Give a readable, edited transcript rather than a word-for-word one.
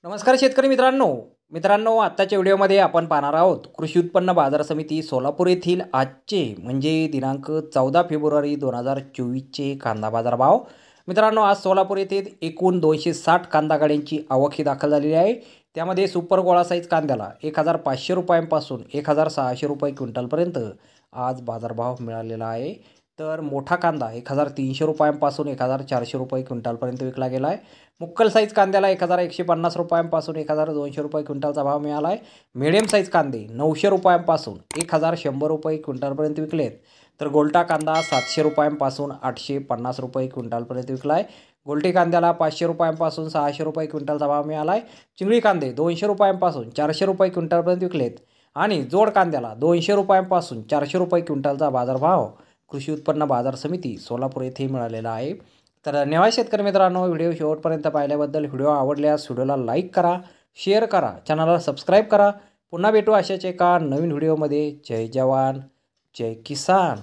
नमस्कार शेतकरी मित्रांनो आत्ताच्या व्हिडिओमध्ये आपण पाहणार आहोत कृषी उत्पन्न बाजार समिती सोलापूर येथील आजचे म्हणजे दिनांक 14 फेब्रुवारी 2024चे कांदा बाजार भाव। मित्रांनो आज सोलापूर येथे एकूण 260 कांदा गाड्यांची आवक ही दाखल झालेली आहे। त्यामध्ये सुपर गोळा साईज कांद्याला 1500 रुपयांपासून 1600 रुपये क्विंटलपर्यंत आज बाजारभाव मिळालेला आहे। तर मोठा कांदा 1300 रुपयांपासून 1400 रुपये क्विंटलपर्यंत विकला गेला आहे। मुक्कल साईज कांद्याला 1150 रुपयांपासून 1200 रुपये क्विंटलचा भाव मिळाला आहे। मीडियम साईज कांदे 900 रुपयांपासून 1100 रुपये क्विंटलपर्यंत विकलेत। तर गोल्टा कांदा 700 रुपयांपासून 850 रुपये क्विंटलपर्यंत विकला आहे। गोल्टी कांद्याला 500 रुपयांपासून 600 रुपये क्विंटलचा भाव मिळाला आहे। चिंगळी कांदे 200 रुपयांपासून 400 रुपये क्विंटलपर्यंत विकलेत आणि जोड कांद्याला 200 रुपयांपासून 400 रुपये क्विंटलचा बाजारभाव कृषी उत्पन्न बाजार समिती सोलापूर येथे मिळालेला आहे। तर धन्यवाद शेतकरी मित्रांनो, व्हिडिओ शेवटपर्यंत पाहिल्याबद्दल। व्हिडिओ आवडल्यास व्हिडिओला लाईक करा, शेअर करा, चॅनलला सबस्क्राईब करा। पुन्हा भेटू अशाच एका नवीन व्हिडिओमध्ये। जय जवान जय किसान।